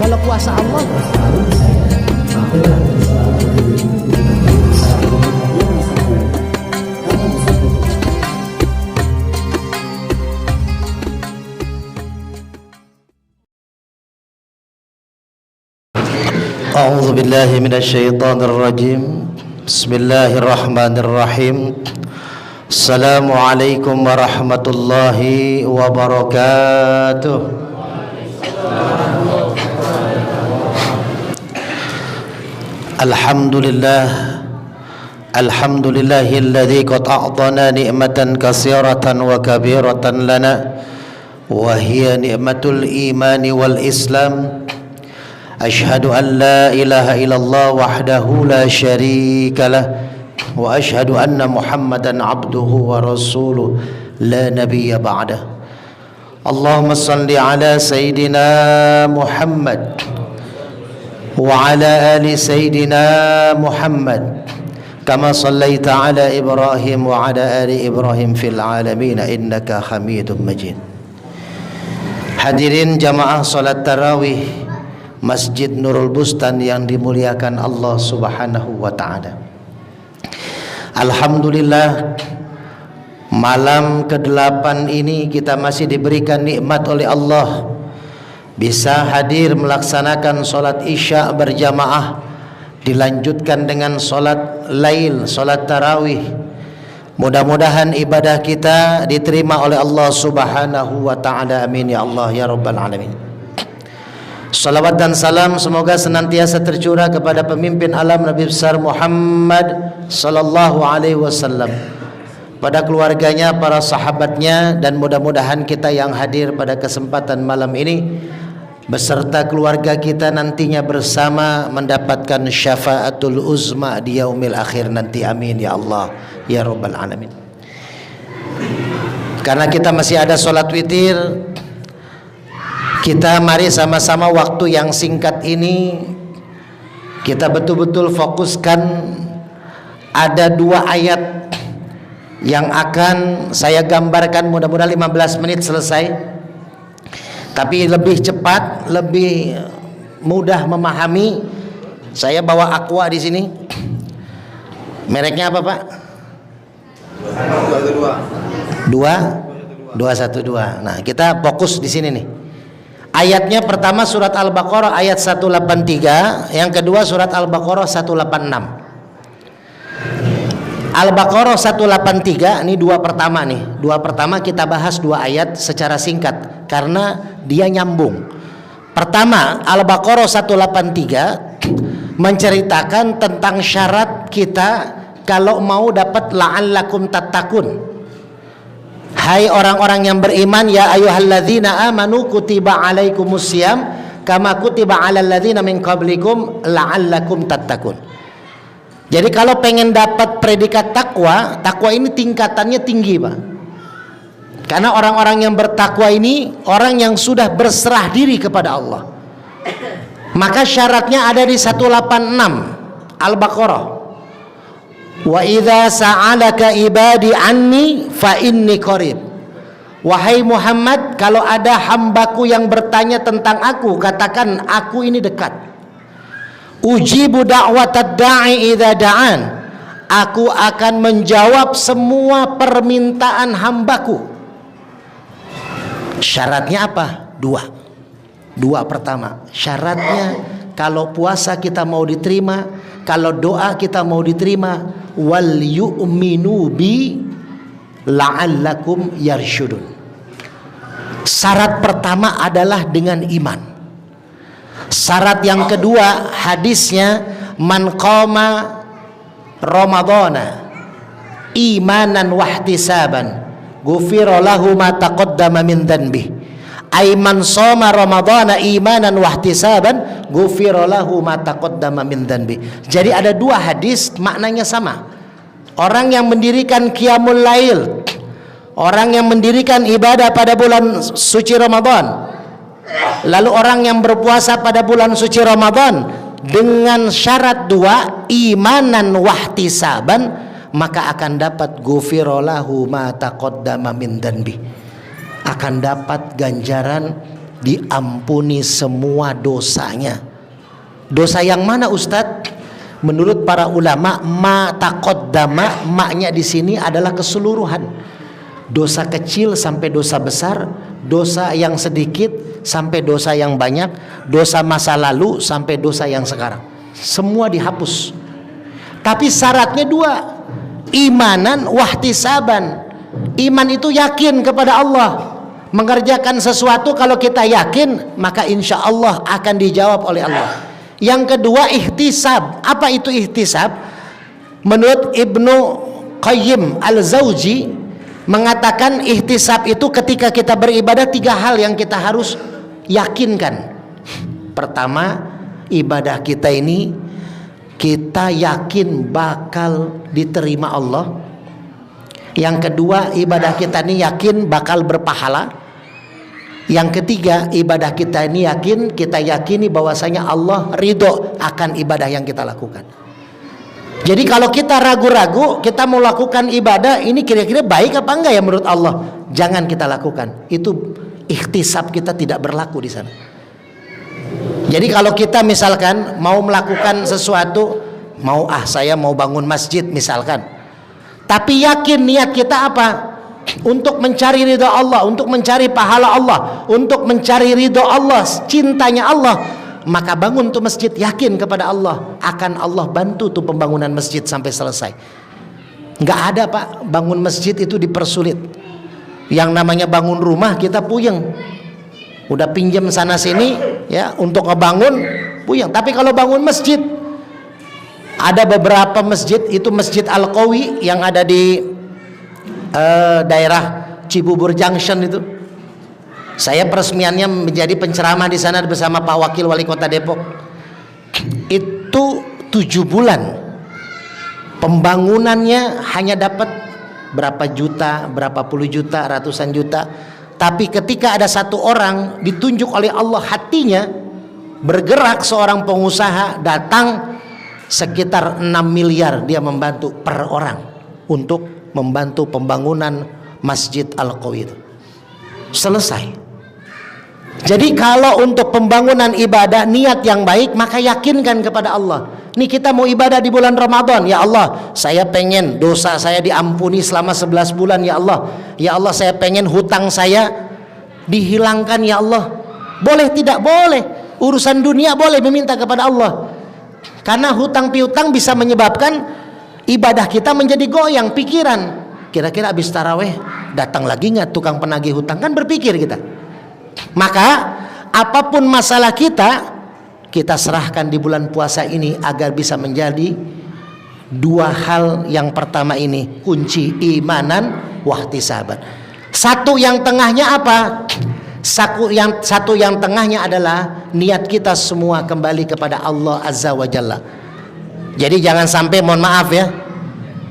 Kalau kuasa Allah. A'udzu billahi minasyaitonir rajim. Bismillahirrahmanirrahim. Assalamualaikum warahmatullahi wabarakatuh. Alhamdulillah. Alhamdulillahilladzi qad a'tana ni'matan katsiratan wa kabiratan lana wa hiya ni'matul imani wal islam. Ashhadu an la ilaha illallah wahdahu la syarika lah wa ashhadu anna Muhammadan abduhu wa rasuluh la nabiyya ba'dah. Allahumma salli ala Sayyidina Muhammad wa ala ali Sayyidina Muhammad kama sallaita ala Ibrahim wa ala ali Ibrahim fil alamin innaka Hamidum Majid. Hadirin jamaah salat tarawih Masjid Nurul Bustan yang dimuliakan Allah Subhanahu wa ta'ala. Alhamdulillah, malam ke-8 ini kita masih diberikan nikmat oleh Allah bisa hadir melaksanakan solat isya berjamaah, dilanjutkan dengan solat lail, solat tarawih. Mudah-mudahan ibadah kita diterima oleh Allah Subhanahu wa ta'ala. Amin ya Allah ya Rabbal Alamin. Salawat dan salam semoga senantiasa tercurah kepada pemimpin alam Nabi besar Muhammad sallallahu alaihi wasallam, pada keluarganya, para sahabatnya, dan mudah-mudahan kita yang hadir pada kesempatan malam ini beserta keluarga kita nantinya bersama mendapatkan syafaatul uzma di yaumil akhir nanti. Amin ya Allah ya Rabbal Alamin. Karena kita masih ada sholat witir, kita mari sama-sama waktu yang singkat ini kita betul-betul fokuskan. Ada 2 ayat yang akan saya gambarkan, mudah-mudahan 15 menit selesai, tapi lebih cepat, lebih mudah memahami. Saya bawa aqua di sini. Mereknya apa, Pak? 212. Nah, kita fokus di sini nih. Ayatnya pertama surat Al-Baqarah ayat 183, yang kedua surat Al-Baqarah 186. Al-Baqarah 183 ini 2 pertama nih. 2 pertama kita bahas 2 ayat secara singkat karena dia nyambung. Pertama, Al-Baqarah 183 menceritakan tentang syarat kita kalau mau dapat la'allakum tattaqun. Hai orang-orang yang beriman, ya ayyuhalladzina amanu kutiba alaikumusiyam kama kutiba alal ladzina min qablikum la'allakum tattaqun. Jadi kalau pengen dapat predikat takwa, takwa ini tingkatannya tinggi, Pak. Karena orang-orang yang bertakwa ini orang yang sudah berserah diri kepada Allah. Maka syaratnya ada di 186 Al-Baqarah. Wa idza sa'alaka ibadi anni fa inni qarib. Wahai Muhammad, kalau ada hambaku yang bertanya tentang aku, katakan aku ini dekat. Ujibu da'watad da'i idza da'an. Aku akan menjawab semua permintaan hambaku. Syaratnya apa? 2 pertama. Syaratnya kalau puasa kita mau diterima, kalau doa kita mau diterima, wal yu'minu bi la'allakum yarsyudun. Syarat pertama adalah dengan iman. Syarat yang kedua, hadisnya man qama ramadhana imanan wahtisaban ghufira lahu ma taqaddama min dhanbi. Ay man shoma ramadhana imanan wahtisaban ghufira lahu ma taqaddama min dhanbi. Jadi ada 2 hadis maknanya sama. Orang yang mendirikan qiyamul lail, orang yang mendirikan ibadah pada bulan suci Ramadan, lalu orang yang berpuasa pada bulan suci Ramadan dengan syarat 2, imanan wahtisaban, maka akan dapat ghufira lahu ma taqaddama min dhanbi. Akan dapat ganjaran diampuni semua dosanya. Dosa yang mana Ustadz? Menurut para ulama, ma taqaddama, maknya di sini adalah keseluruhan. Dosa kecil sampai dosa besar, dosa yang sedikit sampai dosa yang banyak, dosa masa lalu sampai dosa yang sekarang. Semua dihapus. Tapi syaratnya dua, imanan wahtisaban. Iman itu yakin kepada Allah. Mengerjakan sesuatu kalau kita yakin, maka insya Allah akan dijawab oleh Allah. Yang kedua ihtisab. Apa itu ihtisab? Menurut Ibnu Qayyim Al-Zawji mengatakan ihtisab itu ketika kita beribadah, tiga hal yang kita harus yakinkan. Pertama, ibadah kita ini kita yakin bakal diterima Allah. Yang kedua, ibadah kita ini yakin bakal berpahala. Yang ketiga, ibadah kita ini kita yakini bahwasanya Allah ridho akan ibadah yang kita lakukan. Jadi kalau kita ragu-ragu, kita mau lakukan ibadah ini kira-kira baik apa enggak ya menurut Allah, jangan kita lakukan. Itu ikhtisab kita tidak berlaku di sana. Jadi kalau kita misalkan mau melakukan sesuatu, saya mau bangun masjid misalkan, tapi yakin niat kita apa? Untuk mencari ridha Allah, untuk mencari pahala Allah, untuk mencari ridha Allah, cintanya Allah, maka bangun tuh masjid, yakin kepada Allah, akan Allah bantu tuh pembangunan masjid sampai selesai. Nggak ada Pak, bangun masjid itu dipersulit. Yang namanya bangun rumah kita puyeng, udah pinjam sana sini ya untuk ngebangun puyeng. Tapi kalau bangun masjid, ada beberapa masjid, itu Masjid Al-Qawi yang ada di daerah Cibubur Junction itu. Saya peresmiannya menjadi penceramah di sana bersama Pak Wakil Wali Kota Depok. Itu 7 bulan pembangunannya hanya dapat berapa juta, berapa puluh juta, ratusan juta. Tapi ketika ada satu orang ditunjuk oleh Allah hatinya, bergerak seorang pengusaha, datang sekitar 6 miliar dia membantu per orang untuk membantu pembangunan Masjid Al-Qawi itu. Selesai. Jadi kalau untuk pembangunan ibadah niat yang baik, maka yakinkan kepada Allah. Nih kita mau ibadah di bulan Ramadan, ya Allah, saya pengen dosa saya diampuni selama 11 bulan ya Allah. Ya Allah, saya pengen hutang saya dihilangkan ya Allah. Boleh tidak? Boleh. Urusan dunia boleh meminta kepada Allah. Karena hutang piutang bisa menyebabkan ibadah kita menjadi goyang pikiran. Kira-kira habis taraweh datang lagi nggak tukang penagih hutang, kan berpikir kita. Maka apapun masalah kita serahkan di bulan puasa ini agar bisa menjadi dua hal. Yang pertama ini kunci imanan wahtisaban. Satu yang tengahnya apa? Satu yang tengahnya adalah niat kita semua kembali kepada Allah Azza wa Jalla. Jadi jangan sampai, mohon maaf ya,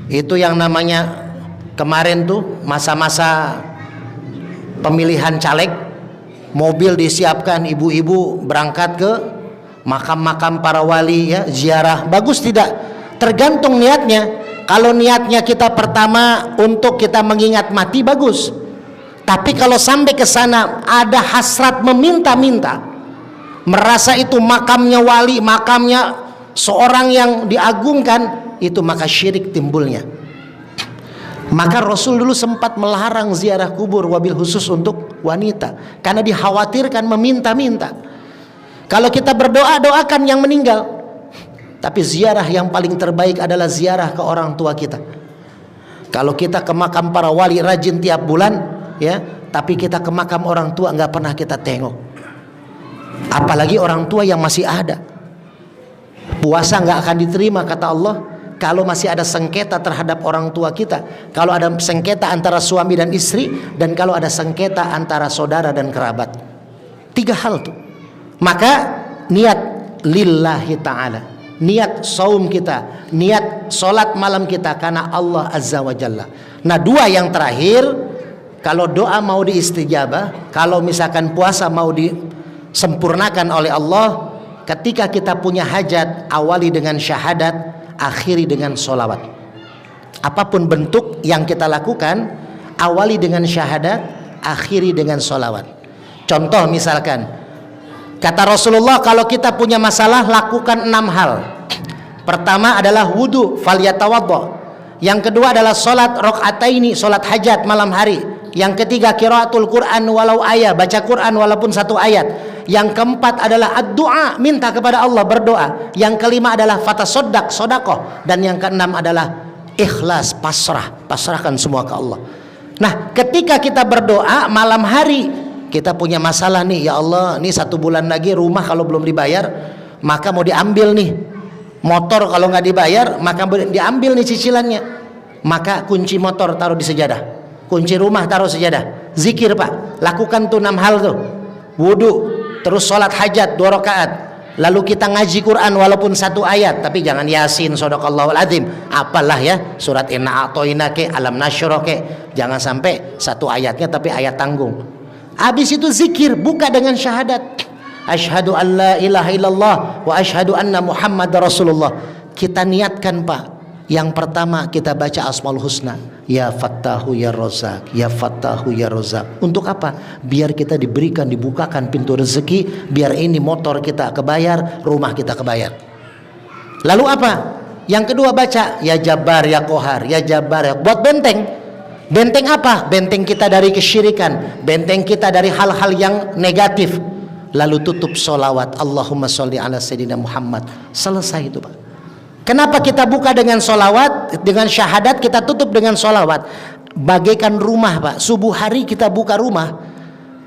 itu yang namanya kemarin tuh masa-masa pemilihan caleg, mobil disiapkan, ibu-ibu berangkat ke makam-makam para wali ya, ziarah. Bagus tidak? Tergantung niatnya. Kalau niatnya kita pertama untuk kita mengingat mati, bagus. Tapi kalau sampai ke sana ada hasrat meminta-minta, merasa itu makamnya wali, makamnya seorang yang diagungkan, itu maka syirik timbulnya. Maka Rasul dulu sempat melarang ziarah kubur, wabil khusus untuk wanita, karena dikhawatirkan meminta-minta. Kalau kita berdoa, doakan yang meninggal, tapi ziarah yang paling terbaik adalah ziarah ke orang tua kita. Kalau kita ke makam para wali rajin tiap bulan ya, tapi kita ke makam orang tua nggak pernah kita tengok, apalagi orang tua yang masih ada. Puasa nggak akan diterima kata Allah kalau masih ada sengketa terhadap orang tua kita, kalau ada sengketa antara suami dan istri, dan kalau ada sengketa antara saudara dan kerabat. 3 hal tuh. Maka niat lillahi ta'ala, niat saum kita, niat sholat malam kita karena Allah Azza wa Jalla. Nah 2 yang terakhir, kalau doa mau diistijabah, kalau misalkan puasa mau disempurnakan oleh Allah, ketika kita punya hajat, awali dengan syahadat, akhiri dengan sholawat. Apapun bentuk yang kita lakukan, awali dengan syahadat, akhiri dengan sholawat. Contoh misalkan, kata Rasulullah, kalau kita punya masalah lakukan 6 hal. Pertama adalah wudu, falyatawaddo. Yang kedua adalah salat rakaataini, salat hajat malam hari. Yang ketiga qiraatul Quran walau ayat, baca Quran walaupun 1 ayat. Yang keempat adalah ad-du'a, minta kepada Allah, berdoa. Yang kelima adalah fatasaddaq, sedekah. Dan yang keenam adalah ikhlas, pasrahkan semua ke Allah. Nah, ketika kita berdoa malam hari, kita punya masalah nih, ya Allah, nih 1 bulan lagi rumah kalau belum dibayar, maka mau diambil nih. Motor kalau nggak dibayar, maka diambil nih cicilannya. Maka kunci motor taruh di sejadah, kunci rumah taruh sejadah. Zikir Pak, lakukan tuh 6 hal tuh. Wudu, terus sholat hajat 2 rakaat. Lalu kita ngaji Quran walaupun 1 ayat, tapi jangan Yasin, Shadaqallahul Azim, apalah ya, surat Inna A'toina ke, Alam Nasyrah ke, jangan sampai 1 ayatnya tapi ayat tanggung. Habis itu zikir, buka dengan syahadat. Asyhadu an la ilaha illallah wa asyhadu anna Muhammad Rasulullah. Kita niatkan Pak, yang pertama kita baca Asmaul Husna, ya Fattahu ya Razzaq, ya Fattahu ya Razzaq. Untuk apa? Biar kita diberikan, dibukakan pintu rezeki, biar ini motor kita kebayar, rumah kita kebayar. Lalu apa? Yang kedua baca ya Jabbar ya Qahar, ya Jabbar ya, buat benteng. Benteng apa? Benteng kita dari kesyirikan, benteng kita dari hal-hal yang negatif. Lalu tutup solawat, Allahumma sholli ala Sayyidina Muhammad. Selesai itu Pak. Kenapa kita buka dengan solawat, dengan syahadat, kita tutup dengan solawat? Bagaikan rumah Pak, subuh hari kita buka rumah,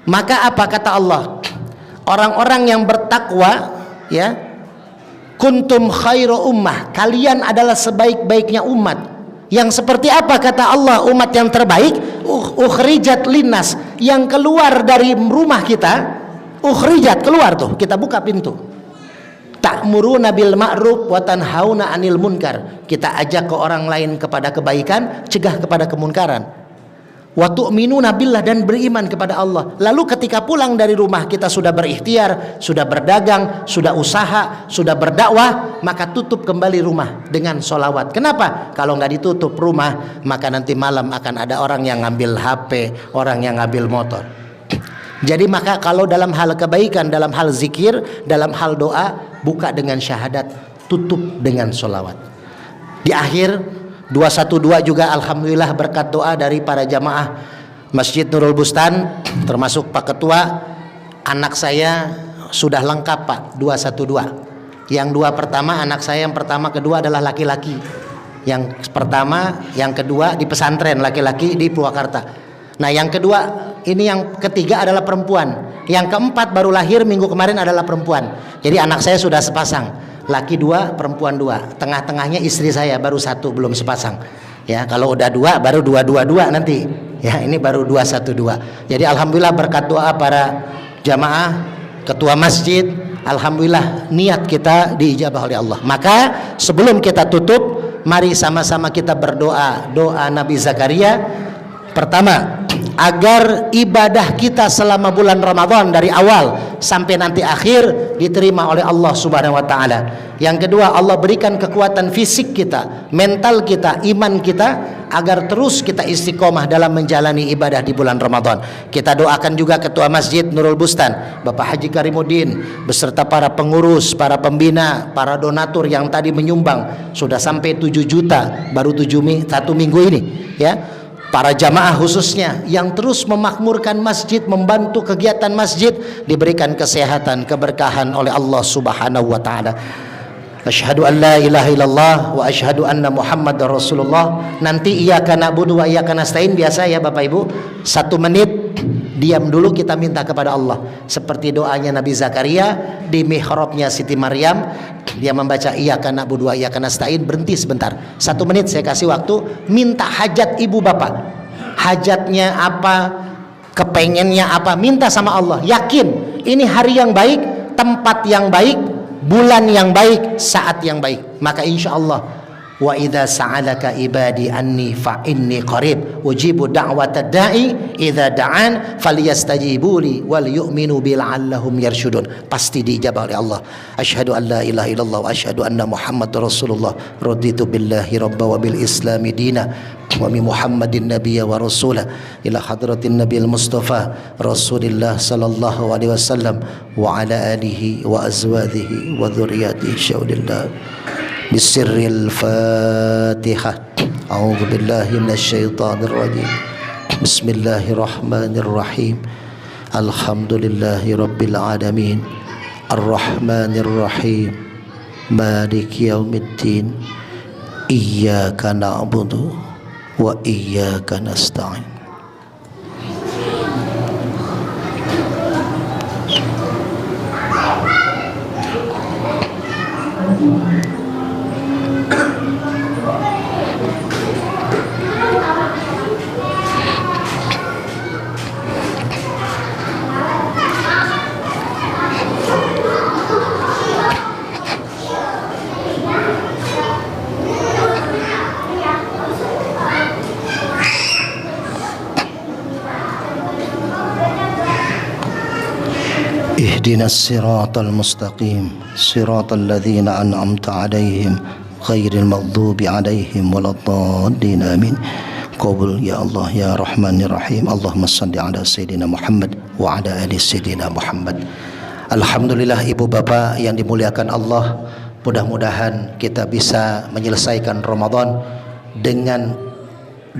maka apa kata Allah? Orang-orang yang bertakwa, ya, kuntum khairu ummah, kalian adalah sebaik-baiknya umat. Yang seperti apa kata Allah? Umat yang terbaik, ukhrijat linnas, yang keluar dari rumah kita. Ukhrijat, keluar tuh, kita buka pintu. Ta'muruna bil ma'ruf wa tanhauna 'anil munkar. Kita ajak ke orang lain kepada kebaikan, cegah kepada kemunkaran. Wa tu'minuna billah, dan beriman kepada Allah. Lalu ketika pulang dari rumah kita sudah berikhtiar, sudah berdagang, sudah usaha, sudah berdakwah, maka tutup kembali rumah dengan solawat. Kenapa? Kalau nggak ditutup rumah, maka nanti malam akan ada orang yang ngambil HP, orang yang ngambil motor. Jadi maka kalau dalam hal kebaikan, dalam hal zikir, dalam hal doa, buka dengan syahadat, tutup dengan sholawat. Di akhir 212 juga alhamdulillah berkat doa dari para jamaah Masjid Nurul Bustan, termasuk Pak Ketua, anak saya sudah lengkap Pak, 212. Yang 2 pertama, anak saya yang pertama kedua adalah laki-laki. Yang pertama, yang kedua di pesantren laki-laki di Purwakarta. Nah yang kedua, ini yang ketiga adalah perempuan. Yang keempat baru lahir minggu kemarin adalah perempuan. Jadi anak saya sudah sepasang, laki 2, perempuan 2. Tengah-tengahnya istri saya baru 1, belum sepasang. Ya, kalau udah 2 baru 222 nanti. Ya, ini baru 212. Jadi alhamdulillah berkat doa para jamaah, ketua masjid, alhamdulillah niat kita diijabah oleh Allah. Maka sebelum kita tutup, mari sama-sama kita berdoa doa Nabi Zakaria. Pertama, agar ibadah kita selama bulan Ramadan dari awal sampai nanti akhir diterima oleh Allah Subhanahu wa taala. Yang kedua, Allah berikan kekuatan fisik kita, mental kita, iman kita, agar terus kita istiqomah dalam menjalani ibadah di bulan Ramadan. Kita doakan juga Ketua Masjid Nurul Bustan, Bapak Haji Karimuddin, beserta para pengurus, para pembina, para donatur yang tadi menyumbang sudah sampai 7 juta baru 1 minggu ini, ya. Para jamaah khususnya yang terus memakmurkan masjid, membantu kegiatan masjid, diberikan kesehatan, keberkahan oleh Allah Subhanahu wa taala. Asyhadu an la ilaha illallah wa asyhadu anna Muhammadar Rasulullah. Nanti iyyaka na'budu wa iyyaka nasta'in, biasa ya Bapak Ibu, 1 menit diam dulu, kita minta kepada Allah seperti doanya Nabi Zakaria di mihrabnya Siti Maryam. Dia membaca iyyaka na'budu wa iyyaka nasta'in, berhenti sebentar, 1 menit saya kasih waktu, minta hajat ibu bapak, hajatnya apa, kepengennya apa, minta sama Allah. Yakin ini hari yang baik, tempat yang baik, bulan yang baik, saat yang baik, maka insya Allah wa idza sa'alaka ibadi anni fa inni qarib ujibu da'watad da'i idza da'an falyastajibuli wal yu'minu bi la'allahum yarshudun. Pasti diijabah oleh Allah. Asyhadu an la ilaha illallah wa asyhadu anna muhammadar rasulullah. Raditu billahi rabba wa bil islami dina wa bi muhammadin nabiyya wa rasulah ila hadratin nabiyil mustafa rasulillah sallallahu alaihi wasallam wa ala alihi wa azwajihi wa dzurriyyatihi syaurillah. Bisirril Fatihah. A'udzu billahi minasyaitonir rajim. Bismillahirrahmanirrahim. Alhamdulillahi rabbil alamin. Arrahmanir rahim. Maliki yaumiddin. Iyyaka na'budu wa iyyaka nasta'in. Ihdinas siratal mustaqim siratal ladzina an'amta 'alaihim ghairil maghdubi 'alaihim waladdallin amin. Qabul ya Allah ya Rahmanir Rahim. Allahumma shalli ala sayyidina Muhammad wa ala ali sayyidina Muhammad. Alhamdulillah ibu bapak yang dimuliakan Allah, mudah-mudahan kita bisa menyelesaikan Ramadan dengan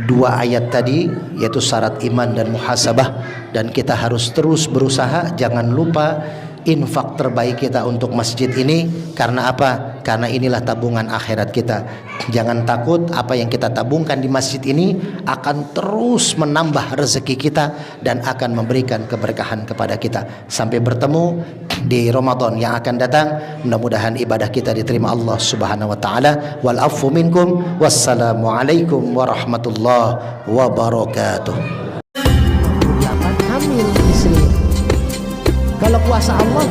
dua ayat tadi, yaitu syarat iman dan muhasabah. Dan kita harus terus berusaha, jangan lupa infak terbaik kita untuk masjid ini. Karena apa? Karena inilah tabungan akhirat kita. Jangan takut, apa yang kita tabungkan di masjid ini akan terus menambah rezeki kita dan akan memberikan keberkahan kepada kita sampai bertemu di Ramadan yang akan datang. Mudah-mudahan ibadah kita diterima Allah Subhanahu wa taala. Wal afu minkum. Wassalamualaikum warahmatullahi wabarakatuh. Hamil istri. Kalau kuasa Allah